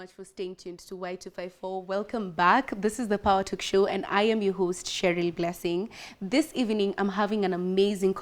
much for staying tuned to Y254. Welcome back. This is the Powertalk show and I am your host, Cheryl Blessing. This evening, I'm having an amazing a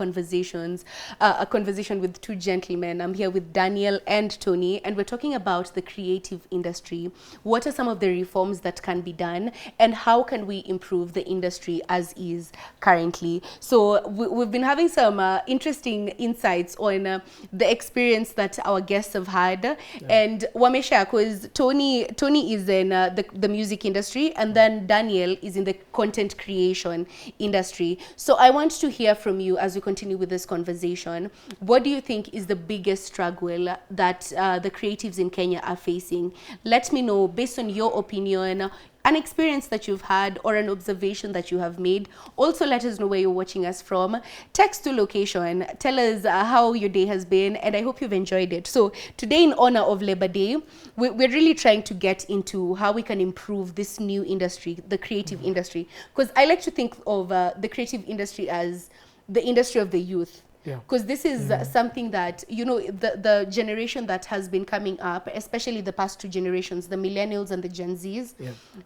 conversation with two gentlemen. I'm here with Daniel and Tony, and we're talking about the creative industry. What are some of the reforms that can be done, and how can we improve the industry as is currently? So we've been having some interesting insights on the experience that our guests have had, and Wamesha, because Tony is in the music industry, and then Daniel is in the content creation industry. So I want to hear from you as we continue with this conversation. What do you think is the biggest struggle that the creatives in Kenya are facing? Let me know, based on your opinion, an experience that you've had or an observation that you have made. Also, let us know where you're watching us from. Text to location. Tell us how your day has been, and I hope you've enjoyed it. So today, in honor of Labor Day, we're really trying to get into how we can improve this new industry, the creative industry. Because I like to think of the creative industry as the industry of the youth. Because this is something that, you know, the generation that has been coming up, especially the past two generations, the millennials and the Gen Zs,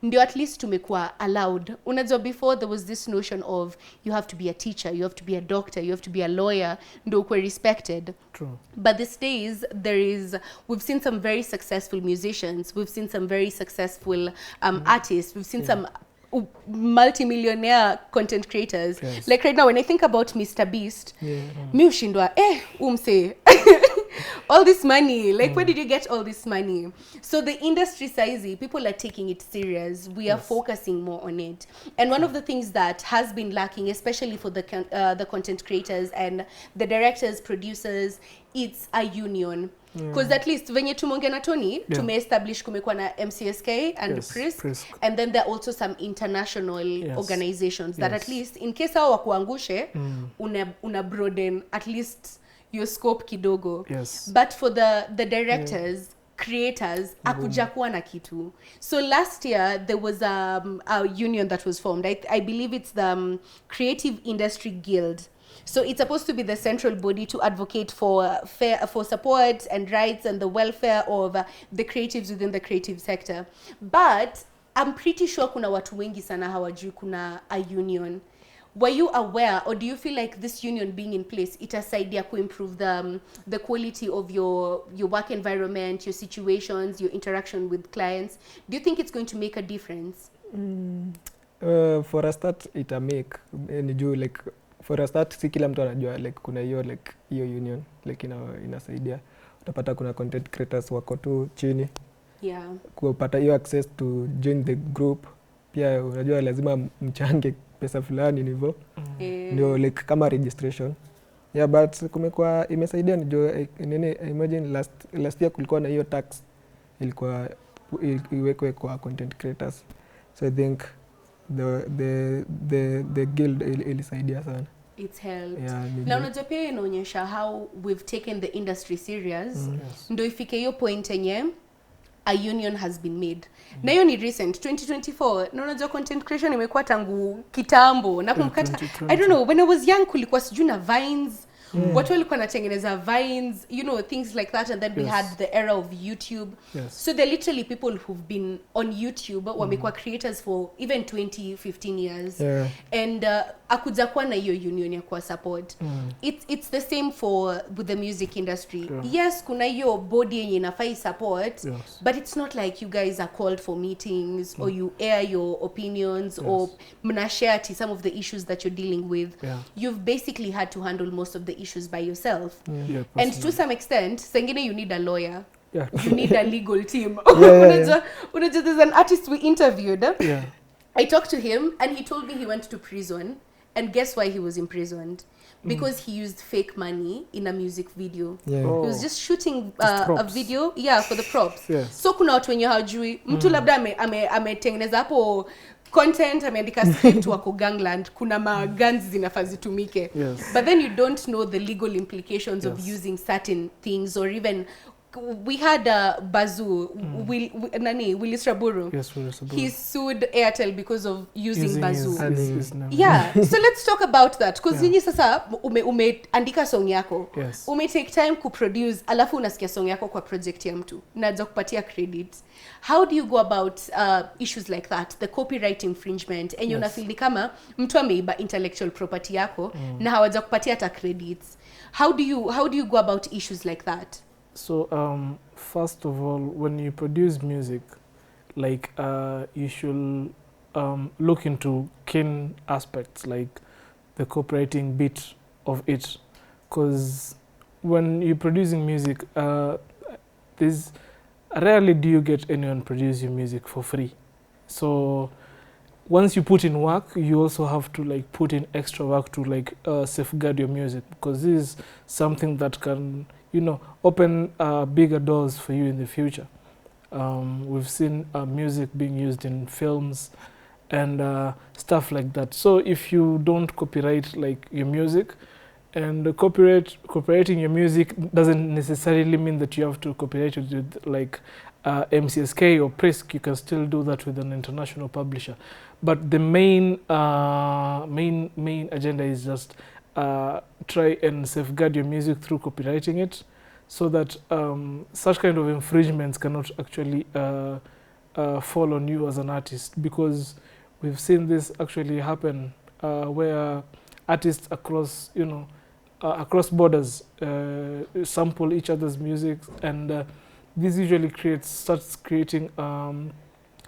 ndio at least tumekuwa allowed. Unajua, before there was this notion of you have to be a teacher, you have to be a doctor, you have to be a lawyer, ndio ukwe respected. True. But these days, we've seen some very successful musicians, we've seen some very successful artists, we've seen some multi-millionaire content creators. Like right now, when I think about Mr. Beast, mi ushindwa, umse, all this money, like where did you get all this money? So the industry sizey, people are taking it serious. We are focusing more on it. And one of the things that has been lacking, especially for the content creators and the directors, producers, it's a union. Because at least venye tumonge na Tony, tume-establish kumekuwa na MCSK and Prisk, and then there are also some international organizations that at least, in case hao wakuangushe, una broaden at least your scope kidogo. But for the directors, creators, akujakuwa na kitu. So last year, there was a union that was formed. I believe it's the Creative Industry Guild. So it's supposed to be the central body to advocate for support and rights and the welfare of the creatives within the creative sector. But I'm pretty sure kuna watu wengi sana hawajui kuna a union. Were you aware, or do you feel like this union being in place, itasaidia to improve the quality of your work environment, your situations, your interaction with clients? Do you think it's going to make a difference? For a start, it'll make like for a start, si kila mtu anajua like kuna hiyo like hiyo union like inasaidia. Utapata kuna content creators wako tu chini. Kupata hiyo access to join the group. Pia unajua lazima mchange pesa fulani hivyo. Ndio like kama registration. But kumekuwa imesaidia ndio imagine last year kulikuwa na hiyo tax ilikuwa iwekwe kwa content creators. So I think the guild ilisaidia sana. It's helped. Na unajua pia inaonyesha how we've taken the industry serious. Ndio ifike hiyo point yenye a union has been made. Na hiyo ni recent 2024. Na unajua content creation imekuwa tangu kitambo. Na kumkata, I don't know, when I was young kulikuwa sijui na Vines. Watu walikuwa natengeneza Vines, you know, things like that, and then we had the era of YouTube. So they're literally people who've been on YouTube, wamekuwa creators for even 20-15 years. And akuja kuwa na hiyo union ya kuwa support. It's the same with the music industry. Yes, kuna hiyo body yenye inafai support, but it's not like you guys are called for meetings or you air your opinions or mna share some of the issues that you're dealing with. You've basically had to handle most of the issues by yourself. And to some extent, sengine you need a lawyer. You need a legal team. There's an artist we interviewed. I talked to him and he told me he went to prison. And guess why he was imprisoned? Because he used fake money in a music video. He was just shooting a video for the props. So kuna watu wenye hawajui mtu labda ametengeneza hapo content, ameandika script wako gangland, kuna guns zinafaa zitumike. But then you don't know the legal implications of using certain things, or even we had Bazoo, Willis Raburu. Yes, Willis Raburu. He sued Airtel because of using Bazoo. his name. Yeah, so let's talk about that because Yeah. nyinyi sasa umeandika song yako. Yes. Take time kuproduce alafu unasikia song yako kwa project ya mtu naanza kupatia credit. How do you go about issues like that, the copyright infringement, and you feel kama mtu ameiba intellectual property yako na hawaja kupatia hata credits? How do you go about issues like that? So first of all, when you produce music, like you should look into keen aspects like the copywriting bit of it, because when you're producing music, there's rarely do you get anyone producing music for free. So once you put in work, you also have to like put in extra work to like safeguard your music, because this is something that can, you know, open bigger doors for you in the future. We've seen music being used in films and stuff like that. So if you don't copyright like your music, and copyrighting your music doesn't necessarily mean that you have to copyright it with like MCSK or Prisk. You can still do that with an international publisher. But the main agenda is just try and safeguard your music through copywriting it, so that such kind of infringements cannot actually fall on you as an artist, because we've seen this actually happen where artists across, you know, across borders sample each other's music, and this usually starts creating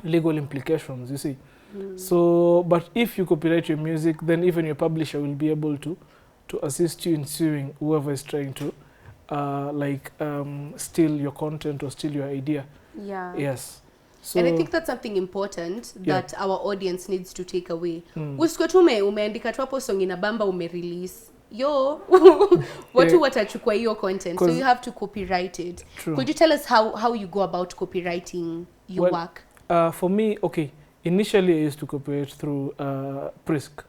legal implications, you see. So, but if you copyright your music, then even your publisher will be able to assist you in suing whoever is trying to steal your content or steal your idea. Yeah. Yes. So, and I think that's something important that our audience needs to take away. Usikwe tu umeandika tu hapo song inabamba release. Yo, watu watachukua hiyo content, so you have to copyright it. True. Could you tell us how you go about copywriting your work? For me, okay, initially I used to copyright through Prisk.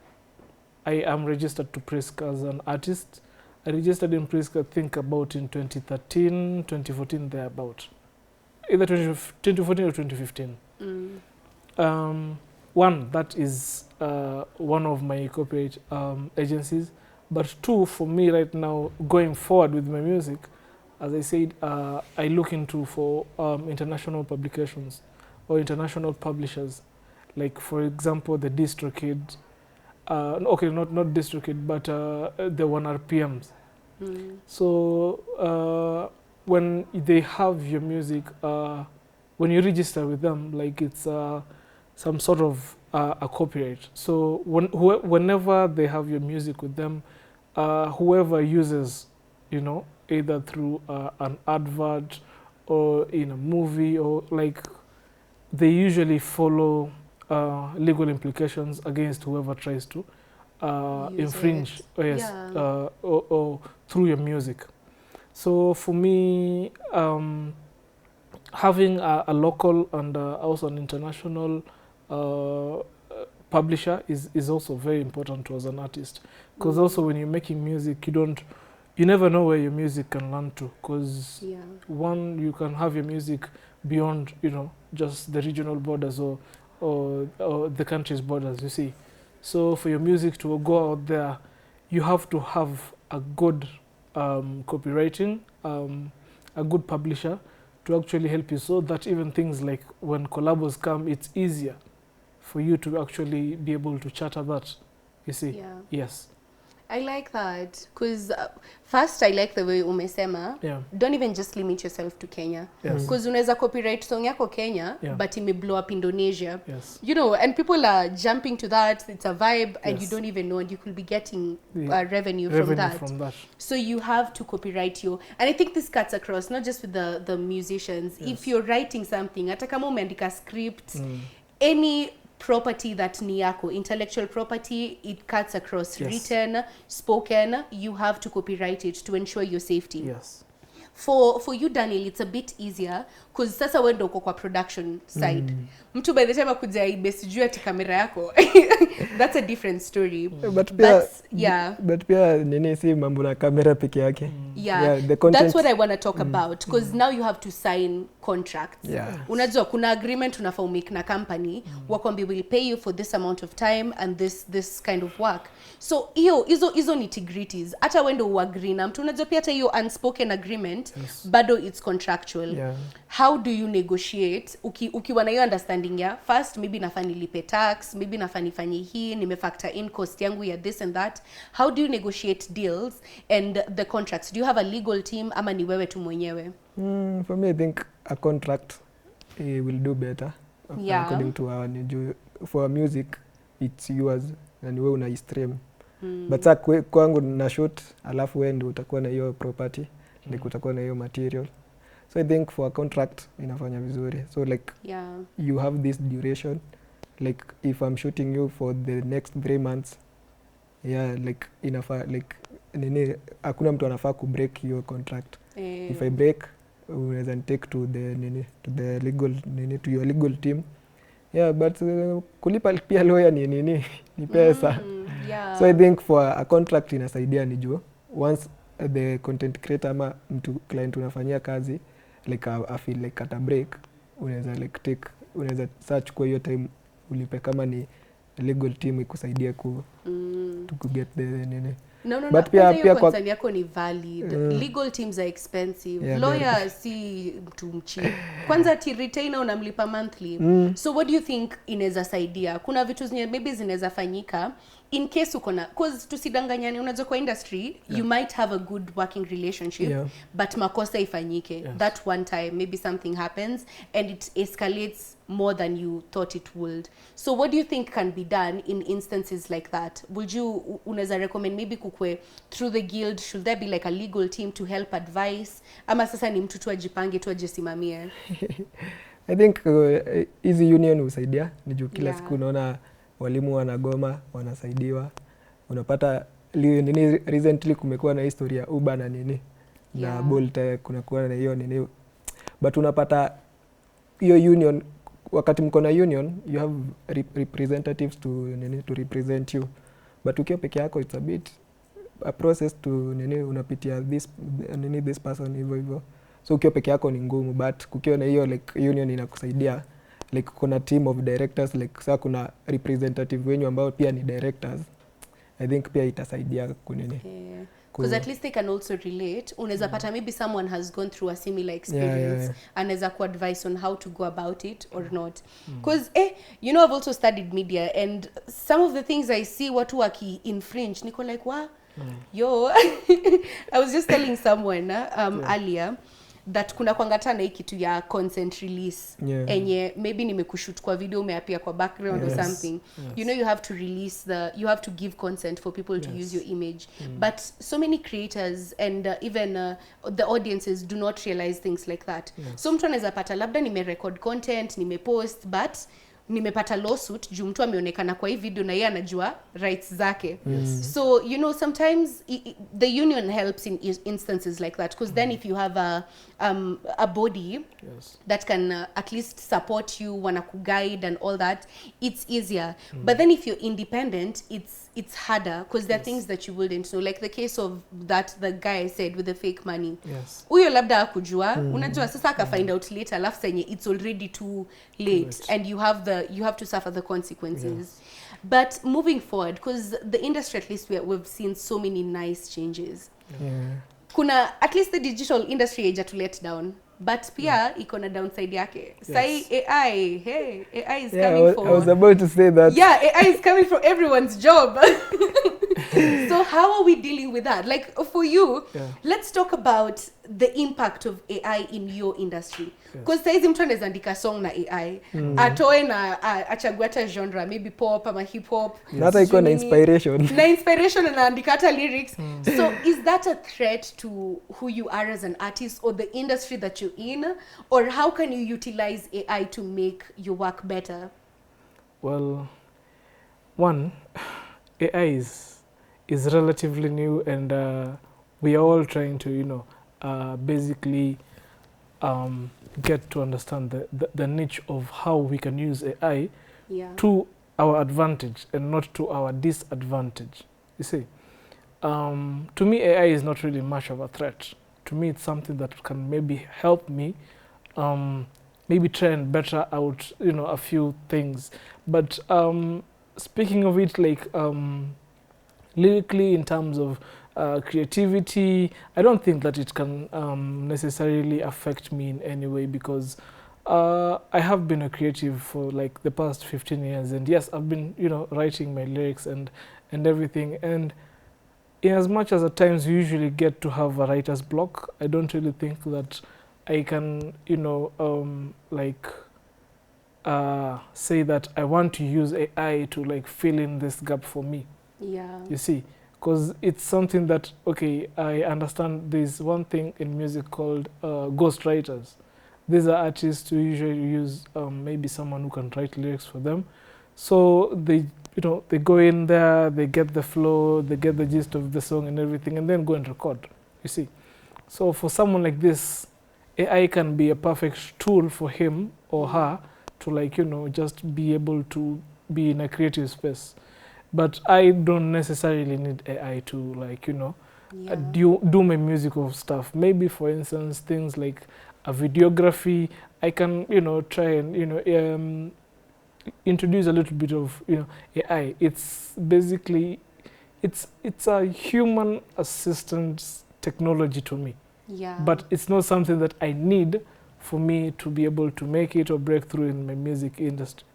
I am registered to Prisk as an artist. I registered in Prisk, I think, about in 2013, 2014, thereabout. Either 2014 or 2015. One, that is one of my copyright agencies. But two, for me right now, going forward with my music, as I said, I look into for international publications or international publishers. Like, for example, the DistroKid. Okay, not DistroKid, but the 1RPMs. So when they have your music, when you register with them, like it's some sort of a copyright. So whenever they have your music with them, whoever uses, you know, either through an advert or in a movie, or like, they usually follow legal implications against whoever tries to infringe or through your music. So for me, having a local and also an international publisher is also very important to as an artist, because also when you're making music, you never know where your music can land to, because one, you can have your music beyond, you know, just the regional borders or the country's borders, you see. So for your music to go out there, you have to have a good copywriting, a good publisher to actually help you, so that even things like when collabos come, it's easier for you to actually be able to charter that, you see. Yeah. Yes. I like that, because first I like the way umesema, don't even just limit yourself to Kenya, because unaweza copyright song yako Kenya, but it may blow up Indonesia, you know, and people are jumping to that, it's a vibe, and you don't even know, and you could be getting revenue from that. So you have to copyright your, and I think this cuts across, not just with the musicians. If you're writing something, hata kama umeandika script, any property that ni yako, intellectual property, it cuts across written, spoken, you have to copyright it to ensure your safety. Yes. For you Daniel, it's a bit easier because sasa wewe ndio uko kwa production side. Mtu by the time akuja ibe sijui ati kamera yako. That's a different story. But pia nini si mambo na kamera peke yake. Yeah, the content. That's what I want to talk about because now you have to sign contracts. Unajua kuna agreement unafaa make na company wakwambi will pay you for this amount of time and this kind of work. So hizo nitty-gritties hata wendo uagree na mtu unajua pia hata hiyo unspoken agreement bado it's contractual. How do you negotiate ukiwa na hiyo understanding ya first maybe nafaa nilipe tax, maybe nafaa nifanye hii, nimefactor in cost yangu ya this and that. How do you negotiate deals and the contracts? Do you have a legal team ama ni wewe tu mwenyewe? For me I think a contract will do better according to our for music it's yours na ni wewe una stream. But kwangu na shoot alafu wewe ndio utakuwa na hiyo property, ndio utakuwa na hiyo material. So I think for a contract inafanya vizuri. So like you have this duration, like if I'm shooting you for the next 3 months, like inafaa like nini hakuna mtu anafaa ku break your contract. If I break unaweza take to the legal to your legal team. But kulipa pia lawyer ni pesa. So I think for a contract inasaidia nijua once the content creator ama mtu client unafanyia kazi like I feel like at a break unaweza search kwa hiyo time ulipe kama ni legal team ikusaidia to get the nini. No, but pia concern yako ni valid. Legal teams are expensive. Lawyer si mtu mcheap. Kwanza ti retainer unamlipa monthly. So what do you think inaweza saidia? Kuna vitu maybe zinaweza fanyika in case uko na, cause tusidanganyane, unajua kwa industry you might have a good working relationship but makosa ifanyike that one time, maybe something happens and it escalates more than you thought it would. So what do you think can be done in instances like that? Would you unaweza recommend maybe kukwe through the guild, should there be like a legal team to help advise ama sasa ni mtu tu ajipange tu ajisimamie? I think easy union husaidia niju kila siku unaona walimu wanagoma wanasaidiwa. Unapata nini recently kumekuwa na historia Uber na nini na Bolt kuna kuwa na hiyo nini, but unapata hiyo union wakati mko na union you have representatives to represent you, but ukiwa peke yako it's a bit a process to unapitia this person hivyo. So ukiwa peke yako ni ngumu, but kukiwa na hiyo like union inakusaidia like kuna team of directors like sasa kuna representative wenyu ambao pia ni directors. I think pia itasaidia kunini. Because at least they can also relate. Unaweza pata maybe someone has gone through a similar experience anaweza ku advise on how to go about it or not. Because you know I've also studied media and some of the things I see watu waki infringe niko like what? Yo I was just telling someone earlier that kuna kwangata na hii kitu ya consent release enye maybe nimekushoot kwa video umeapia kwa background or something. You know you have to release you have to give consent for people to use your image. But so many creators and even the audiences do not realize things like that. So mtu anaweza pata labda nimerecord content, nimepost but nimepata lawsuit juu mtu ameonekana kwa hii video na yeye anajua rights zake. So you know sometimes the union helps in instances like that because then if you have a body that can at least support you, wanna guide and all that, it's easier. But then if you're independent it's harder because there are things that you wouldn't know, like the case of the guy said with the fake money. Huyo labda hakujua, unajua sasa aka find out later alafu senye it's already too late and you have to suffer the consequences. But moving forward, because the industry at least we've seen so many nice changes. Kuna at least the digital industry age to let down, but pia iko na downside yake. Say AI is coming for. I was about to say that. AI is coming for everyone's job. So how are we dealing with that? Like for you, let's talk about the impact of AI in your industry. Because saizi mtu anaweza andika song na AI, atoe na achague hata genre, maybe pop ama hip hop. Hata iko na inspiration. Na inspiration na andika hata lyrics. So is that a threat to who you are as an artist or the industry that you're in? Or how can you utilize AI to make your work better? Well, one, AI is relatively new and we are all trying to, basically get to understand the niche of how we can use AI to our advantage and not to our disadvantage. You see, to me, AI is not really much of a threat. To me, it's something that can maybe help me, maybe try and better out, a few things. But speaking of it, like lyrically, in terms of creativity, I don't think that it can necessarily affect me in any way, because I have been a creative for like the past 15 years, and yes, I've been writing my lyrics and everything. And in as much as at times we usually get to have a writer's block, I don't really think that I can say that I want to use AI to like fill in this gap for me. You see, because it's something that, okay, I understand there's one thing in music called ghost writers. These are artists who usually use maybe someone who can write lyrics for them. So they go in there, they get the flow, they get the gist of the song and everything, and then go and record, you see. So for someone like this, AI can be a perfect tool for him or her to like, just be able to be in a creative space. But I don't necessarily need AI to like, do my musical stuff. Maybe, for instance, things like a videography, I can, try and, introduce a little bit of, AI. It's basically, it's a human assistance technology to me. But it's not something that I need for me to be able to make it or break through in my music industry.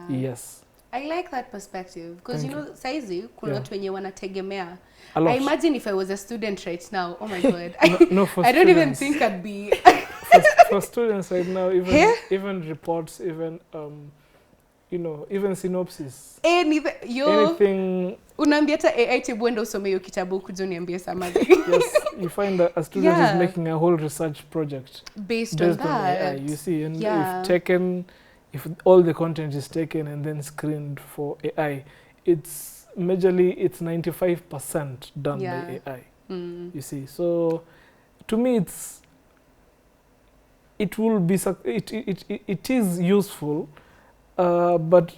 Yes. I like that perspective, because saizi kuna watu wenye wanategemea. I imagine if I was a student right now, oh my god. I don't even think I'd be for students right now, even reports, even even synopsis. Anything. Unaambia hata AI tebwenda usome hiyo kitabu kuja niambie summary. Yes, you find that a student is making a whole research project based on that. AI, you see, and if all the content is taken and then screened for AI, it's majorly 95% done by AI. You see, so to me it is useful, but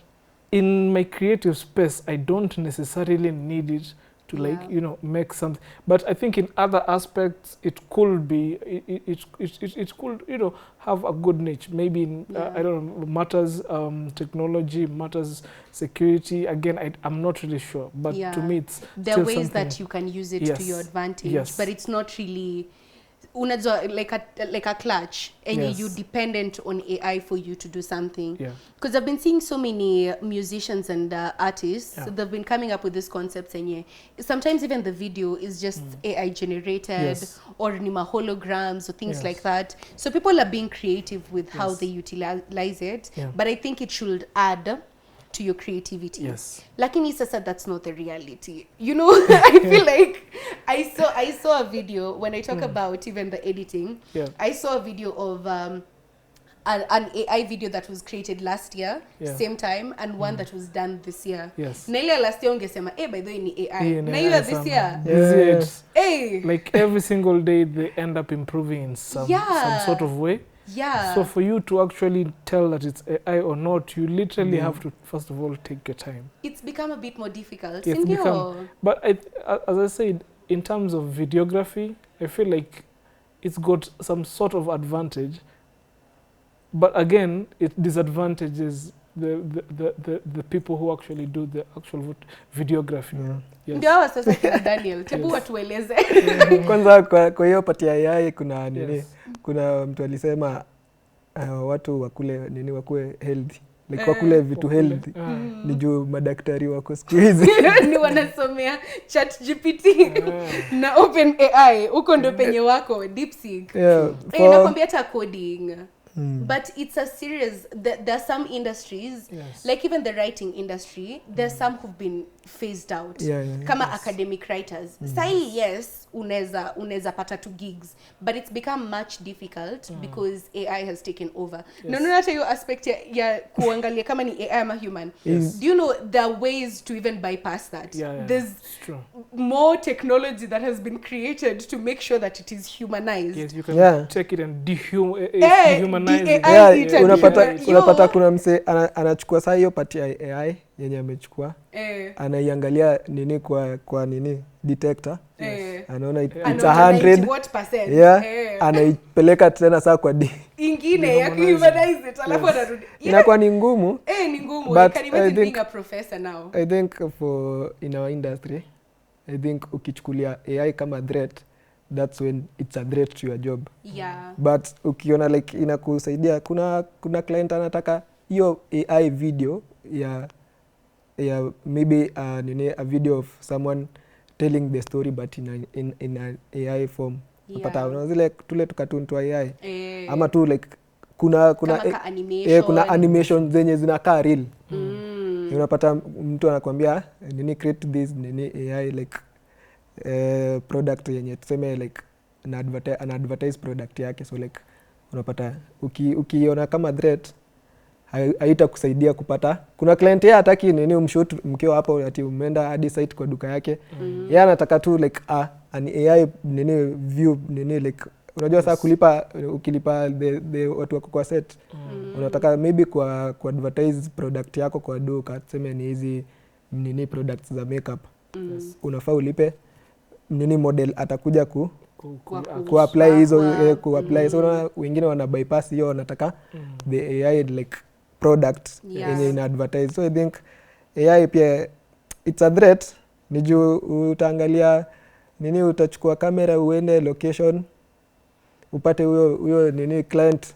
in my creative space, I don't necessarily need it to like make something. But I think in other aspects, it could be it could have a good niche. Maybe in I don't know, matters technology, matters security. Again, I'm not really sure. But to me, it's there are ways that you can use it to your advantage. But it's not really like a clutch, and you're dependent on AI for you to do something. Because I've been seeing so many musicians and artists, so they've been coming up with this concept, and sometimes even the video is just AI generated or nima holograms or things like that. So people are being creative with how they utilize it, but I think it should add to your creativity. Lakini sasa that's not the reality. I feel like I saw a video when I talk about even the editing. I saw a video of an AI video that was created last year, same time, and one that was done this year. Na ile last year ungesema, by the way ni AI. Na hiyo this year. Like every single day they end up improving in some sort of way. So for you to actually tell that it's AI or not, you literally have to first of all take your time. It's become a bit more difficult. But as I said, in terms of videography, I feel like it's got some sort of advantage. But again, it disadvantages the people who actually do the actual videography. Ndio sasa kina Daniel, tebu watueleze. Kwanza kwa hiyo pati ya AI kuna nini? Kuna mtu alisema watu wakue healthy. Like wakule vitu healthy. Ni juu madaktari wako siku hizi. Ni wanasomea ChatGPT na OpenAI. Uko ndo penye wako DeepSeek. Nakwambia hata coding. but it's a serious there are some industries Yes. like even the writing industry there's some who've been phased out kama academic writers sai yes unaweza pata to gigs but it's become much difficult because AI has taken over. No hata hiyo aspect ya kuangalia kama ni AI ama human. Do you know there are ways to even bypass that? There's more technology that has been created to make sure that it is humanized. Yes, you can take it and dehumanize it. Unapata kuna mse anachukua saa hiyo pati ya AI yenye amechukua anaiangalia nini kwa nini detector anaona it's 100 anaipeleka tena saa kwa ingine ya humanize it alafu anarudi inakuwa ni ngumu ni ngumu. But can imagine being a professor now. I think for in our industry I think ukichukulia AI kama threat that's when it's a threat to your job. But ukiona like inakusaidia kuna client anataka hiyo AI video ya maybe a video of someone telling the story but in an AI form. Unapata zile tule tukatun to AI ama tu like kuna animation zenye zinakaa real. Unapata mtu anakuambia nini create this nini AI like product yenye tuseme like an advertise product yake, so like unapata ukiona kama threat haitakusaidia kupata. Kuna client yeye hataki nini umshoot mkiwa hapo ati umeenda hadi site kwa duka yake. Yeye anataka tu like an AI nini view nini like unajua saa ukilipa the watu wako kwa set. Unataka maybe kwa advertise product yako kwa duka, tuseme ni hizi nini products za makeup. Unafaa ulipe nini model atakuja ku-apply hizo ku-apply. So wengine wana bypass hiyo, wanataka the AI like product yenye ina advertise. So I think AI pia it's a threat. Ni juu utaangalia nini, utachukua kamera uende location upate huyo nini client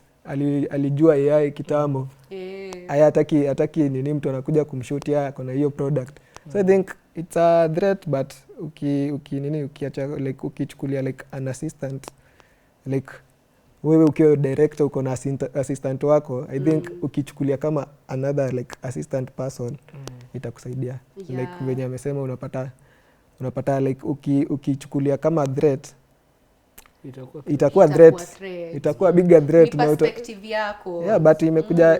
alijua AI kitambo. Hataki nini mtu anakuja kumshutia kuna hiyo product. So I think it's a threat, but ukiacha like ukichukulia like an assistant, like wewe ukiwa director uko na assistant wako, I think ukichukulia kama another like assistant person itakusaidia. Like venye amesema unapata like ukichukulia kama threat itakuwa threat. Itakuwa bigger threat na perspective yako. But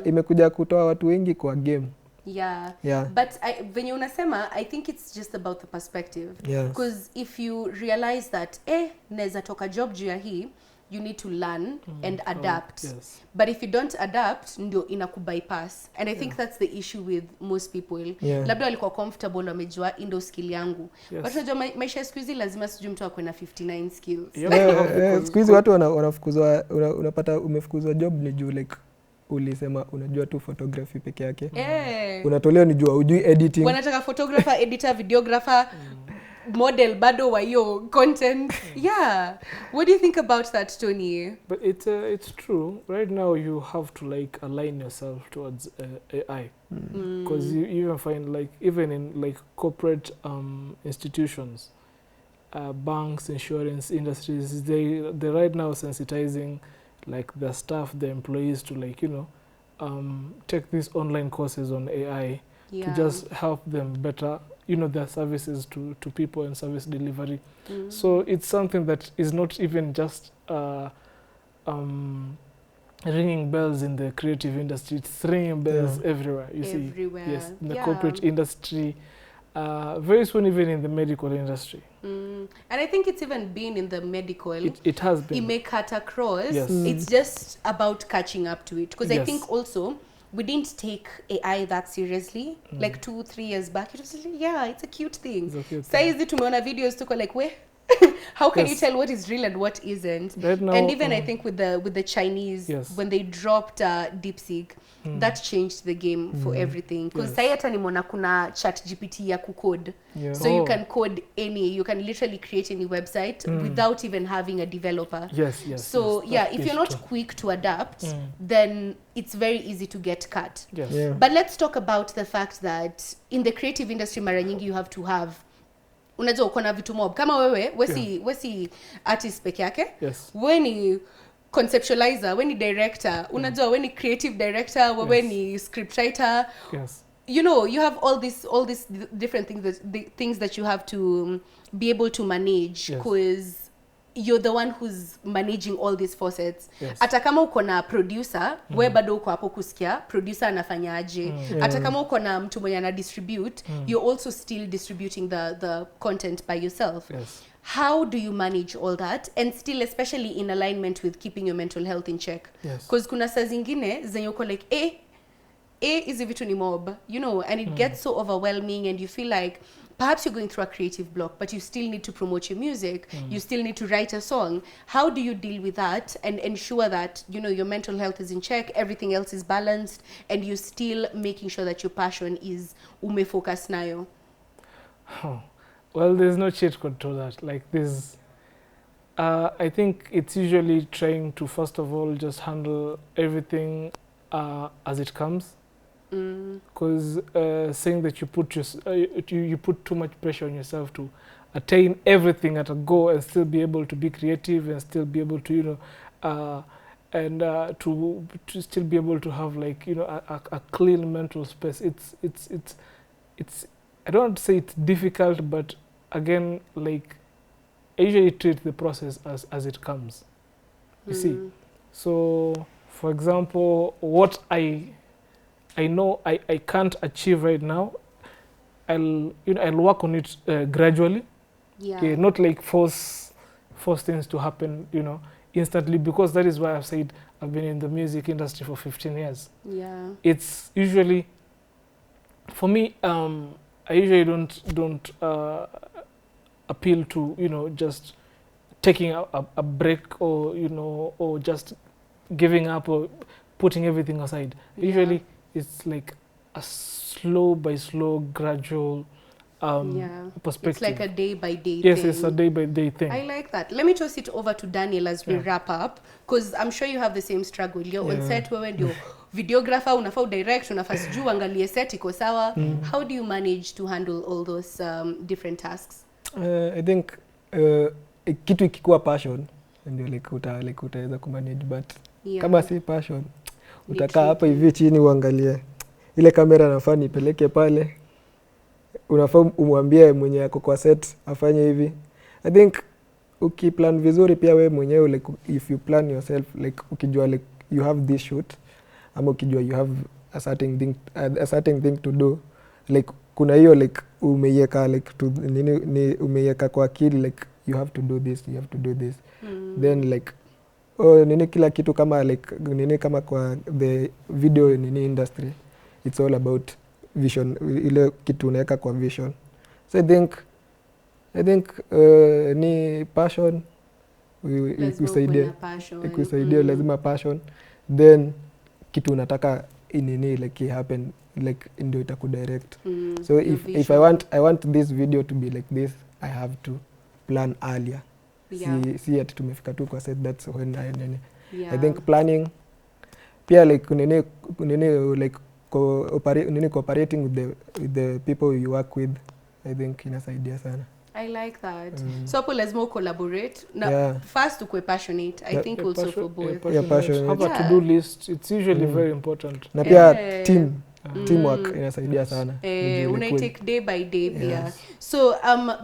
imekuja kutoa watu wengi kwa game. But when unasema, I think it's just about the perspective. Because if you realize that naweza toka job juu ya hii, you need to learn and adapt. But if you don't adapt, ndio inakubypass. And I think that's the issue with most people. Labda walikuwa comfortable wamejua indo skill yangu. But unajua maisha ya siku hizi lazima sijui mtu akwe na 59 skills. Siku hizi watu wanafukuzwa, unapata umefukuzwa job ni juu like ulisema unajua tu photography peke yake. Unatolewa ni jua hujui editing. Wanataka photographer, editor, videographer, model bado wa hiyo content. What do you think about that, Tony? But it's true. Right now you have to like align yourself towards AI. Because you even find like even in like corporate institutions, banks, insurance industries, they right now sensitizing like the staff, the employees to like, take these online courses on AI to just help them better, their services to people and service delivery. So it's something that is not even just ringing bells in the creative industry. It's ringing bells everywhere, you see. Yes, in the corporate industry, very soon even in the medical industry. And I think it's even been in the medical. It has been. It may cut across. It's just about catching up to it. Because I think also we didn't take AI that seriously. Like 2-3 years back, it was like, it's a cute thing. Saizi tumeona videos tuko like, how can you tell what is real and what isn't? Right now, and even I think with the Chinese, when they dropped DeepSeek, that changed the game for everything. Because sai hata nimeona kuna chat GPT ya kucode. So you can code you can literally create any website without even having a developer. So if you're not quick to adapt, then it's very easy to get cut. But let's talk about the fact that in the creative industry mara nyingi you have to have, unajua uko na vitu mob kama wewe si artist peke yake. Wewe ni conceptualizer, when ni director, unajua when ni creative director, when ni scriptwriter. Yes. You know, you have all these different things that you have to be able to manage, because you're the one who's managing all these facets. Hata kama uko na producer, we bado uko hapo kusikia producer anafanyaje. Hata kama uko na mtu mwenye ana distribute, you're also still distributing the content by yourself. How do you manage all that and still, especially in alignment with keeping your mental health in check? Because kuna saa zingine zenye uko like hizi vitu ni mob, you know, and it gets so overwhelming, and you feel like perhaps you're going through a creative block, but you still need to promote your music, you still need to write a song. How do you deal with that and ensure that, you know, your mental health is in check, everything else is balanced, and you're still making sure that your passion is umefocus nayo? Well, there's no cheat code to that. Like this, I think it's usually trying to, first of all, just handle everything as it comes. Because saying that you put too much pressure on yourself to attain everything at a go and still be able to be creative and still be able to, you know, to still be able to have, like, you know, a clean mental space. It's I don't want to say it's difficult, but again, like, I usually treat the process as it comes. You see, so for example, what I know I can't achieve right now, I'll work on it gradually. Not like force things to happen, you know, instantly, because that is why I've said I've been in the music industry for 15 years. It's usually, for me, I usually don't appeal to, you know, just taking a break, or, you know, or just giving up or putting everything aside. Usually it's like a slow by slow, gradual perspective. It's like a day by day thing. It's a day by day thing. I like that. Let me toss it over to Daniel as we wrap up, because I'm sure you have the same struggle. You're on set, wewe ndio videographer, unafaa direct, unafaa sijui angalie set iko sawa. How do you manage to handle all those different tasks? I think kitu ikikuwa passion ndio like utaweza kumanage, but kama si passion utakaa hapa hivi chini uangalie ile kamera nafaa nipeleke pale, unafaa umwambie mwenye yako kwa set afanye hivi. I think ukiplan vizuri pia wewe mwenyewe, like if you plan yourself, like ukijua like you have this shoot, ama ukijua you have a certain thing to do, like kuna hiyo like umeiweka like to nini umeiweka kwa akili, like you have to do this, you have to do this. Then like nini kila kitu kama like nini kama kwa the video nini industry, it's all about vision, ile kitu unaweka kwa vision. So I think ni passion ikusaidie, lazima passion, then kitu unataka inini like happen, like ndio itakudirect. So if I want this video to be like this, I have to plan earlier. Si ati tumefika tu kwa set, that's when I think planning pia like nini like cooperating with the people you work with, I think inasaidia sana. I like that. So hapo lazima collaborate. Now, first ukwe passionate. I think also for both. Passionate. Have a to-do list. It's usually very important. Na pia teamwork inasaidia sana. Una take day by day pia. So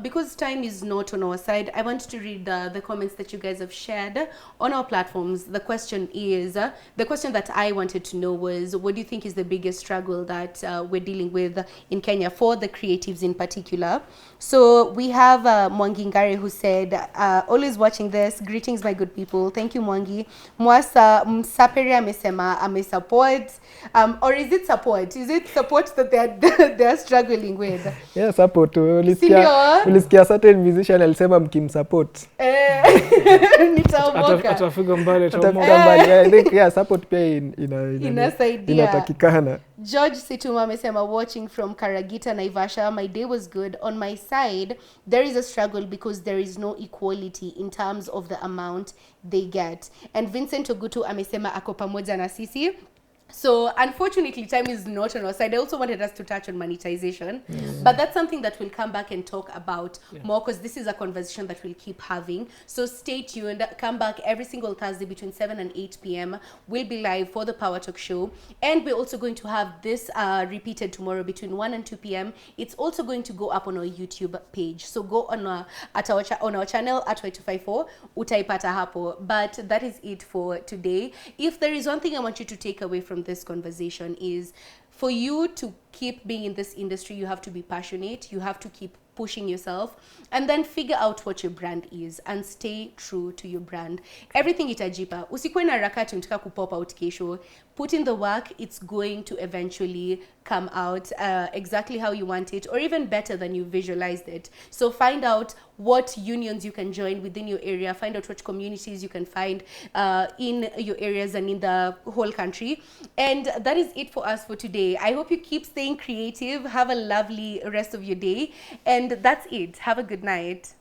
because time is not on our side, I want to read the comments that you guys have shared on our platforms. The question is, the question that I wanted to know was, what do you think is the biggest struggle that we're dealing with in Kenya for the creatives in particular? So we have Mwangi Ngare, who said, always watching this. Greetings, my good people. Thank you, Mwangi. Mwasa Msaperi amesema amesupport, or is it support? Is it support that they're struggling with? Yeah, support. Ulisikia certain musician alisema mkimsupport. Nitaomoka. Atafika mbali. I think support pia inatakikana. George Situma amesema, watching from Karagita, Naivasha. My day was good. On my side, there is a struggle because there is no equality in terms of the amount they get. And Vincent Ogutu amesema ako pamoja na sisi. So unfortunately, time is not on our side. I also wanted us to touch on monetization, but that's something that we'll come back and talk about more, because this is a conversation that we'll keep having. So stay tuned. Come back every single Thursday between 7 and 8 p.m. We'll be live for the Power Talk show, and we're also going to have this repeated tomorrow between 1 and 2 p.m. It's also going to go up on our YouTube page. So go on on our channel at Y254, utaipata hapo. But that is it for today. If there is one thing I want you to take away from this conversation, is for you to keep being in this industry, you have to be passionate, you have to keep pushing yourself, and then figure out what your brand is and stay true to your brand. Everything itajipa. Usikuwe na harakati unataka kupop out kesho. Put in the work, it's going to eventually come out exactly how you want it, or even better than you visualized it. So find out what unions you can join within your area, find out what communities you can find in your areas and in the whole country. And that is it for us for today. I hope you keep staying creative. Have a lovely rest of your day. And that's it. Have a good night.